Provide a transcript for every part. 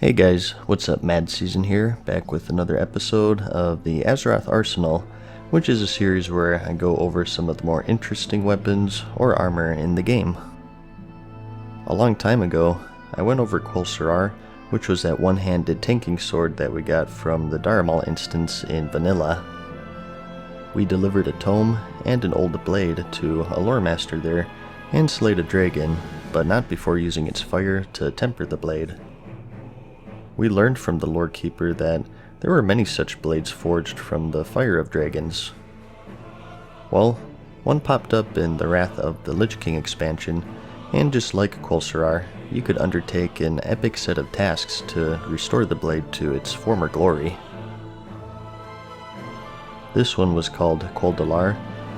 Hey guys, what's up? MadSeason here, back with another episode of the Azeroth Arsenal, which is a series where I go over some of the more interesting weapons or armor in the game. A long time ago, I went over Quel'serrar, which was that one-handed tanking sword that we got from the Daramal instance in Vanilla. We delivered a tome and an old blade to a lore master there, and slayed a dragon, but not before using its fire to temper the blade. We learned from the lore keeper that there were many such blades forged from the fire of dragons. Well, one popped up in the Wrath of the Lich King expansion, and just like Quel'serrar, you could undertake an epic set of tasks to restore the blade to its former glory. This one was called Quel'Delar,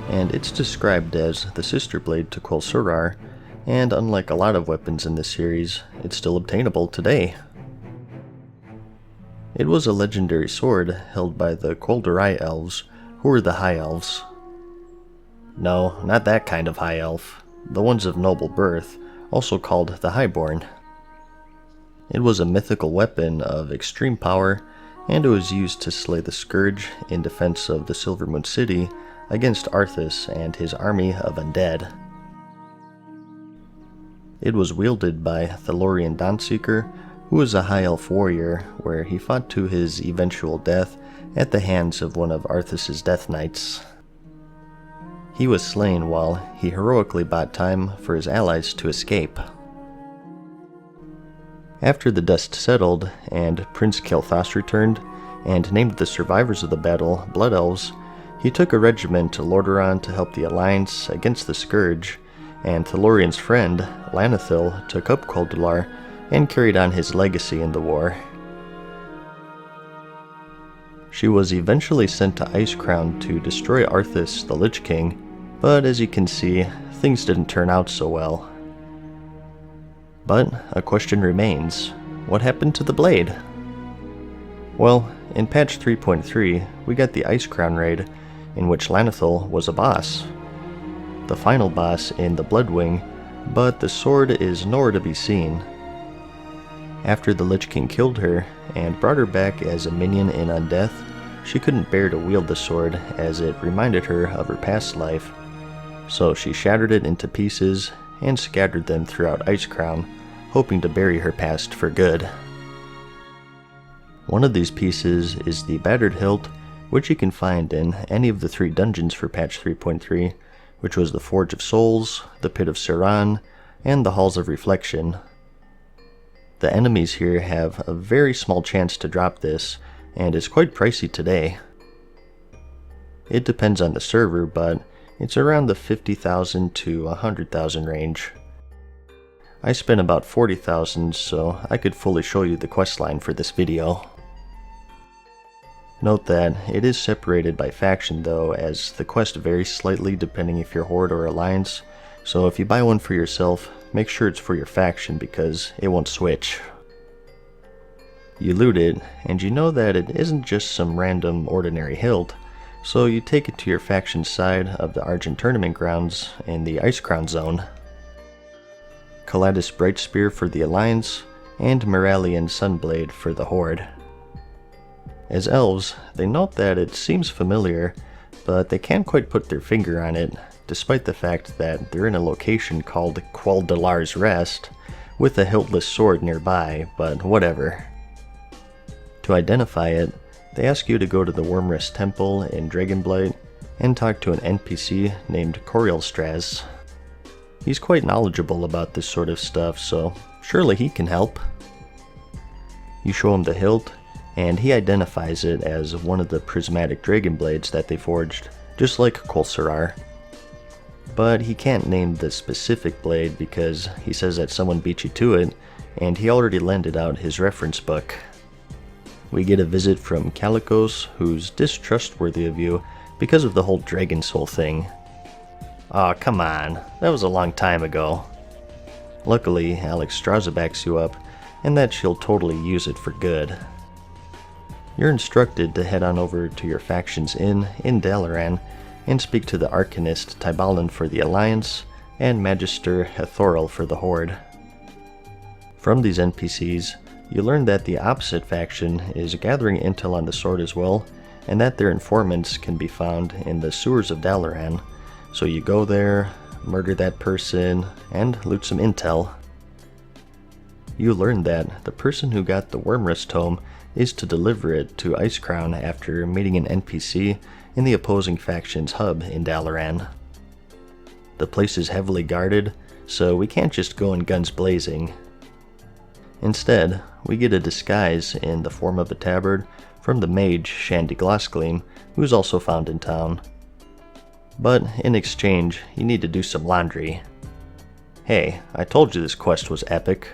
and it's described as the sister blade to Quel'serrar, and unlike a lot of weapons in this series, it's still obtainable today. It was a legendary sword held by the Quel'serrar elves, who were the High Elves. No, not that kind of High Elf, the ones of noble birth, also called the Highborn. It was a mythical weapon of extreme power, and it was used to slay the Scourge in defense of the Silvermoon City against Arthas and his army of undead. It was wielded by Thalorian Dawnseeker, who was a High Elf warrior, where he fought to his eventual death at the hands of one of Arthas' Death Knights. He was slain while he heroically bought time for his allies to escape. After the dust settled and Prince Kael'thas returned and named the survivors of the battle Blood Elves, he took a regiment to Lordaeron to help the Alliance against the Scourge, and Thalorian's friend, lana'thel, took up Quel'Delar and carried on his legacy in the war. She was eventually sent to Icecrown to destroy Arthas the Lich King, but as you can see, things didn't turn out so well. But a question remains: what happened to the blade? Well, in patch 3.3, we got the Icecrown raid, in which lana'thel was a boss. The final boss in the Bloodwing, but the sword is nowhere to be seen. After the Lich King killed her and brought her back as a minion in Undeath, she couldn't bear to wield the sword as it reminded her of her past life, so she shattered it into pieces and scattered them throughout Icecrown, hoping to bury her past for good. One of these pieces is the Battered Hilt, which you can find in any of the 3 dungeons for patch 3.3, which was the Forge of Souls, the Pit of Serran, and the Halls of Reflection. The enemies here have a very small chance to drop this, and is quite pricey today. It depends on the server, but it's around the 50,000 to 100,000 range. I spent about 40,000, so I could fully show you the questline for this video. Note that it is separated by faction though, as the quest varies slightly depending if you're Horde or Alliance, so if you buy one for yourself, make sure it's for your faction because it won't switch. You loot it, and you know that it isn't just some random ordinary hilt, so you take it to your faction side of the Argent Tournament grounds in the Icecrown zone. Caladus Brightspear for the Alliance, and Moralian Sunblade for the Horde. As elves, they note that it seems familiar, but they can't quite put their finger on it, despite the fact that they're in a location called Quel'Delar's Rest, with a hiltless sword nearby, but whatever. To identify it, they ask you to go to the Wormrest Temple in Dragonblight and talk to an NPC named Quel'serrar. He's quite knowledgeable about this sort of stuff, so surely he can help. You show him the hilt, and he identifies it as one of the prismatic dragon blades that they forged, just like Quel'serrar. But he can't name the specific blade because he says that someone beat you to it, and he already lended out his reference book. We get a visit from Kalecgos, who's distrustworthy of you because of the whole Dragon Soul thing. Aw, come on, that was a long time ago. Luckily, Alexstrasza backs you up, and that she'll totally use it for good. You're instructed to head on over to your faction's inn in Dalaran and speak to the Arcanist Tybalan for the Alliance and Magister Hathoril for the Horde. From these NPCs, You learn that the opposite faction is gathering intel on the sword as well, and that their informants can be found in the sewers of Dalaran. So you go there, murder that person, and loot some intel. You learn that the person who got the Wormrest tome is to deliver it to Icecrown after meeting an NPC in the opposing faction's hub in Dalaran. The place is heavily guarded, so we can't just go in guns blazing. Instead, we get a disguise in the form of a tabard from the mage Shandy Glossgleam, who is also found in town. But in exchange, you need to do some laundry. Hey, I told you this quest was epic.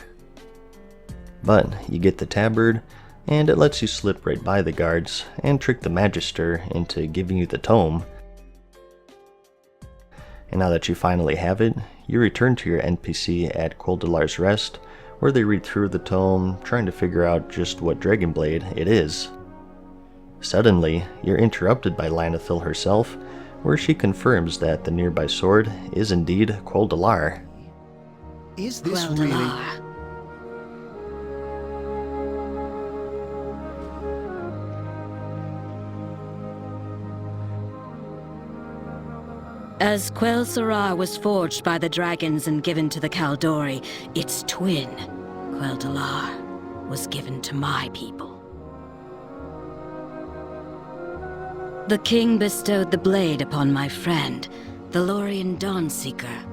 But you get the tabard, and it lets you slip right by the guards and trick the Magister into giving you the tome. And now that you finally have it, you return to your NPC at Quel'Delar's Rest, where they read through the tome, trying to figure out just what Dragonblade it is. Suddenly, you're interrupted by lana'thel herself, where she confirms that the nearby sword is indeed Quel'Delar. Is this Quel'Delar. really... As Quel'serrar was forged by the dragons and given to the Kaldori, its twin, Quel'Delar, was given to my people. The king bestowed the blade upon my friend, the Lorien Dawnseeker.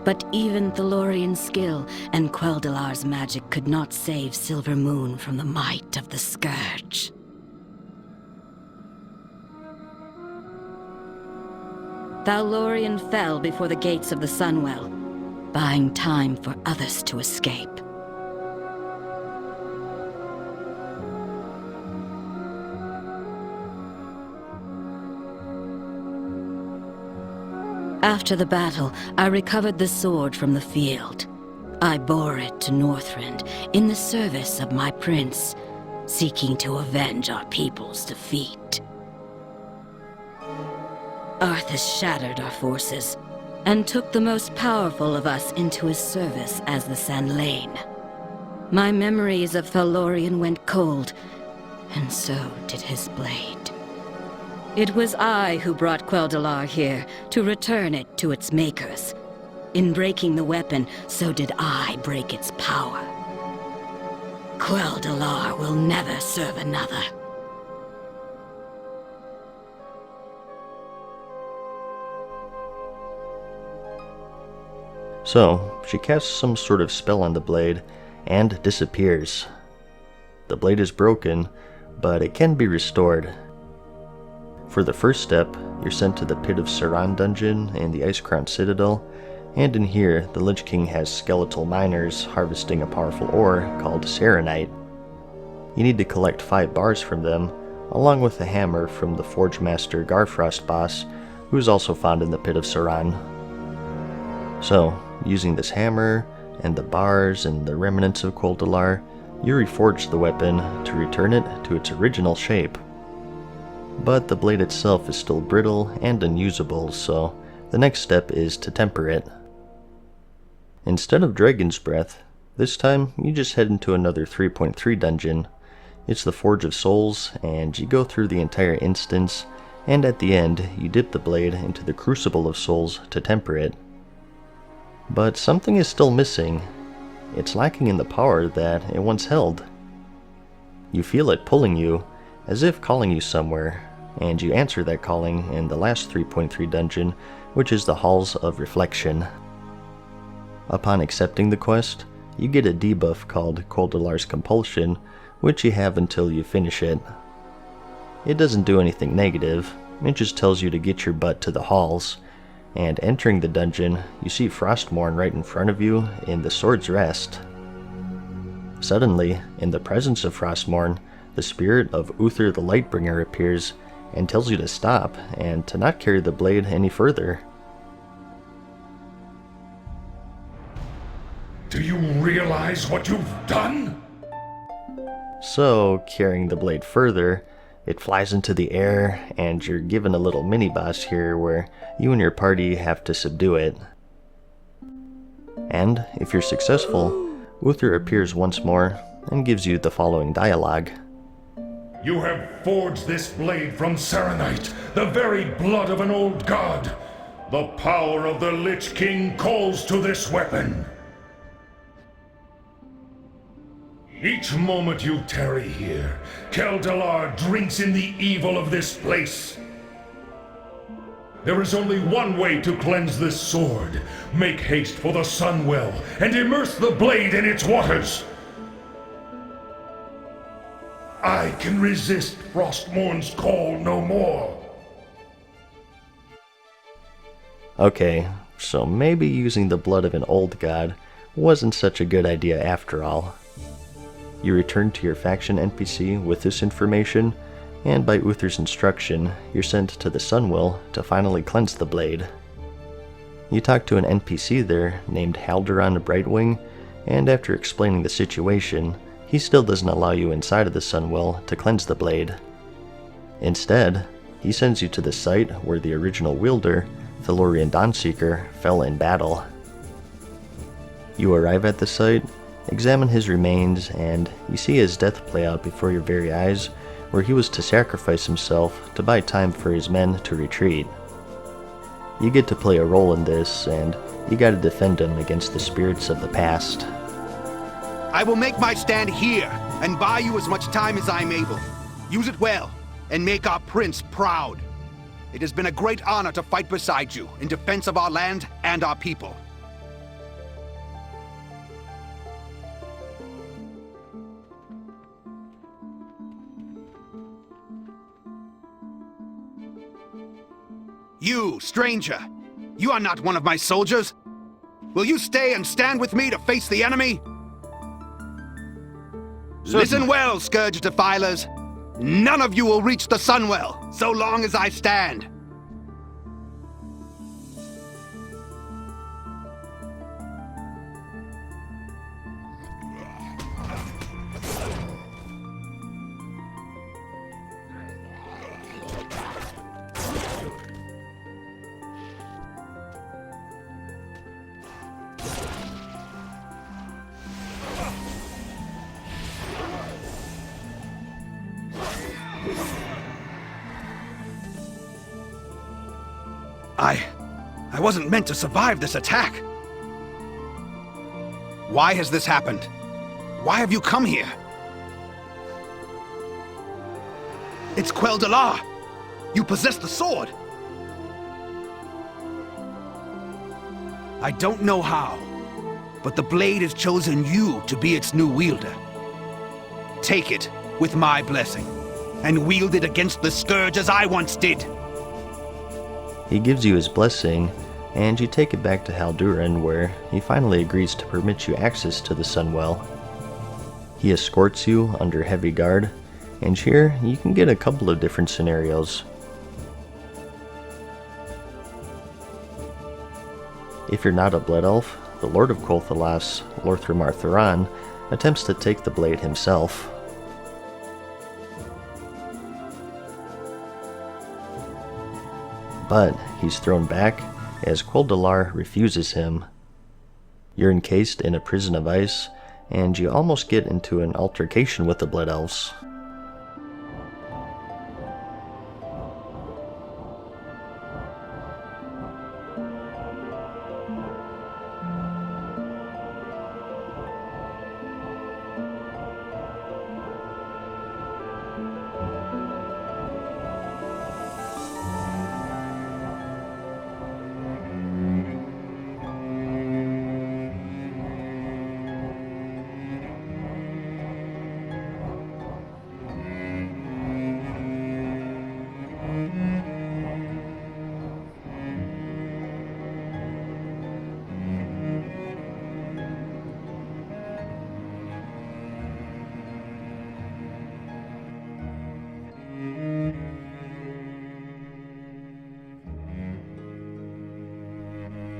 But even Thalorian's skill and Quel'Delar's magic could not save Silvermoon from the might of the Scourge. Thalorian fell before the gates of the Sunwell, buying time for others to escape. After the battle, I recovered the sword from the field. I bore it to Northrend in the service of my prince, seeking to avenge our people's defeat. Arthas shattered our forces, and took the most powerful of us into his service as the San'lain. My memories of Thalorian went cold, and so did his blade. It was I who brought Quel'Delar here, to return it to its makers. In breaking the weapon, so did I break its power. Quel'Delar will never serve another. So, she casts some sort of spell on the blade, and disappears. The blade is broken, but it can be restored. For the first step, you're sent to the Pit of Serran dungeon in the Icecrown Citadel, and in here, the Lich King has skeletal miners harvesting a powerful ore called Serenite. You need to collect 5 bars from them, along with a hammer from the Forge Master Garfrost boss, who is also found in the Pit of Serran. So, using this hammer, and the bars, and the remnants of Quel'Delar, you reforge the weapon to return it to its original shape. But the blade itself is still brittle and unusable, so the next step is to temper it. Instead of Dragon's Breath, this time you just head into another 3.3 dungeon. It's the Forge of Souls, and you go through the entire instance, and at the end you dip the blade into the Crucible of Souls to temper it. But something is still missing. It's lacking in the power that it once held. You feel it pulling you, as if calling you somewhere, and you answer that calling in the last 3.3 dungeon, which is the Halls of Reflection. Upon accepting the quest, you get a debuff called Quel'Delar's Compulsion, which you have until you finish it. It doesn't do anything negative, it just tells you to get your butt to the halls, and entering the dungeon, you see Frostmourne right in front of you in the Sword's Rest. Suddenly, in the presence of Frostmourne, the spirit of Uther the Lightbringer appears and tells you to stop and to not carry the blade any further. Do you realize what you've done? So, carrying the blade further, it flies into the air, and you're given a little mini-boss here where you and your party have to subdue it. And if you're successful, Uther appears once more and gives you the following dialogue. You have forged this blade from Serenite, the very blood of an old god. The power of the Lich King calls to this weapon. Each moment you tarry here, Quel'Delar drinks in the evil of this place. There is only one way to cleanse this sword. Make haste for the Sunwell, and immerse the blade in its waters. I can resist Frostmourn's call no more. Okay, so maybe using the blood of an old god wasn't such a good idea after all. You return to your faction NPC with this information, and by Uther's instruction, you're sent to the Sunwell to finally cleanse the blade. You talk to an NPC there named Halduran Brightwing, and after explaining the situation, he still doesn't allow you inside of the Sunwell to cleanse the blade. Instead, he sends you to the site where the original wielder, Thalorian Dawnseeker, fell in battle. You arrive at the site, examine his remains, and you see his death play out before your very eyes, where he was to sacrifice himself to buy time for his men to retreat. You get to play a role in this, and you gotta defend him against the spirits of the past. I will make my stand here and buy you as much time as I'm able. Use it well and make our prince proud. It has been a great honor to fight beside you in defense of our land and our people. You, stranger, you are not one of my soldiers. Will you stay and stand with me to face the enemy? Listen well, Scourge Defilers. None of you will reach the Sunwell so long as I stand. I wasn't meant to survive this attack. Why has this happened? Why have you come here? It's Quel'Delar! You possess the sword! I don't know how, but the blade has chosen you to be its new wielder. Take it with my blessing, and wield it against the Scourge as I once did. He gives you his blessing, and you take it back to Halduran, where he finally agrees to permit you access to the Sunwell. He escorts you under heavy guard, and here you can get a couple of different scenarios. If you're not a Blood Elf, the Lord of Quel'Thalas, Lorthramar Thuran, attempts to take the blade himself. But he's thrown back as Quel'Delar refuses him. You're encased in a prison of ice, and you almost get into an altercation with the Blood Elves.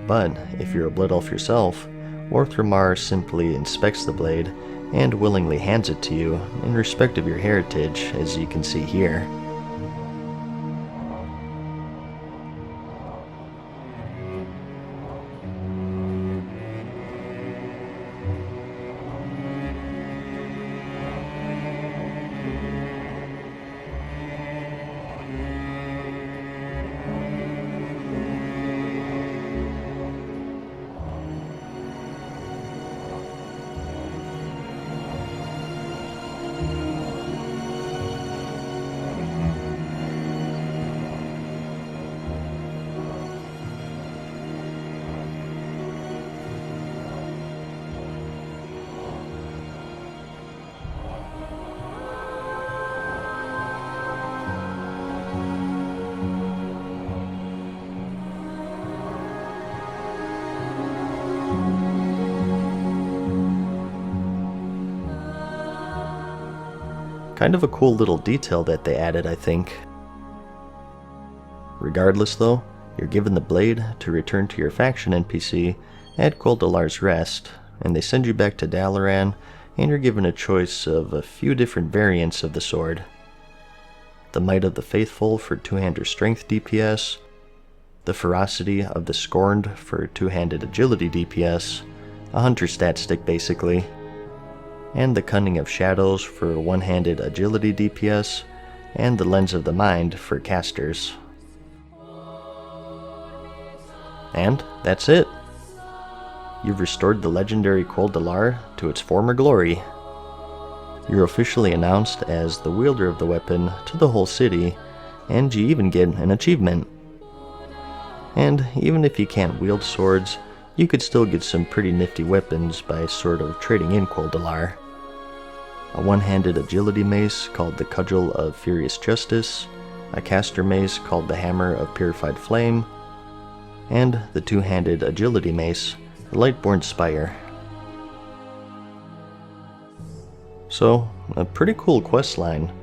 But if you're a Blood Elf yourself, Lorthramar simply inspects the blade and willingly hands it to you in respect of your heritage, as you can see here. Kind of a cool little detail that they added, I think. Regardless though, you're given the blade to return to your faction NPC at Quel'Delar's Rest, and they send you back to Dalaran, and you're given a choice of a few different variants of the sword. The Might of the Faithful for two-handed strength DPS, the Ferocity of the Scorned for two-handed agility DPS, a hunter stat stick basically, and the Cunning of Shadows for one-handed agility DPS, and the Lens of the Mind for casters. And that's it. You've restored the legendary Quel'Delar to its former glory. You're officially announced as the wielder of the weapon to the whole city, and you even get an achievement. And even if you can't wield swords, you could still get some pretty nifty weapons by sort of trading in Quel'Delar. A one-handed agility mace called the Cudgel of Furious Justice, a caster mace called the Hammer of Purified Flame, and the two-handed agility mace, the Lightborn Spire. So, a pretty cool questline,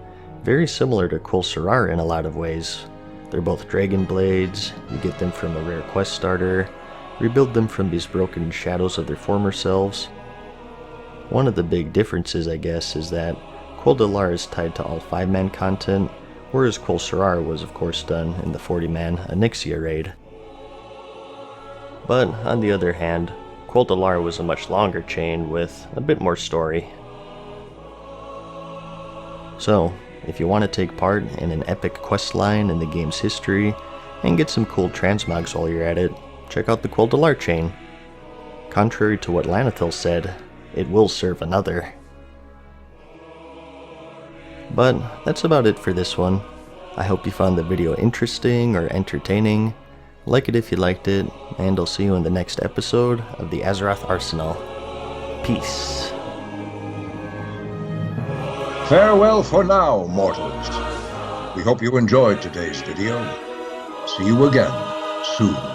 very similar to Quel'serrar in a lot of ways. They're both dragon blades, you get them from a rare quest starter, rebuild them from these broken shadows of their former selves. One of the big differences, I guess, is that Quel'Delar is tied to all 5-man content, whereas Quel'serrar was of course done in the 40-man Onyxia raid. But on the other hand, Quel'Delar was a much longer chain with a bit more story. So, if you want to take part in an epic questline in the game's history, and get some cool transmogs while you're at it, check out the Quel'Delar chain. Contrary to what lana'thel said, it will serve another. But that's about it for this one. I hope you found the video interesting or entertaining. Like it if you liked it, and I'll see you in the next episode of the Azeroth Arsenal. Peace. Farewell for now, mortals. We hope you enjoyed today's video. See you again soon.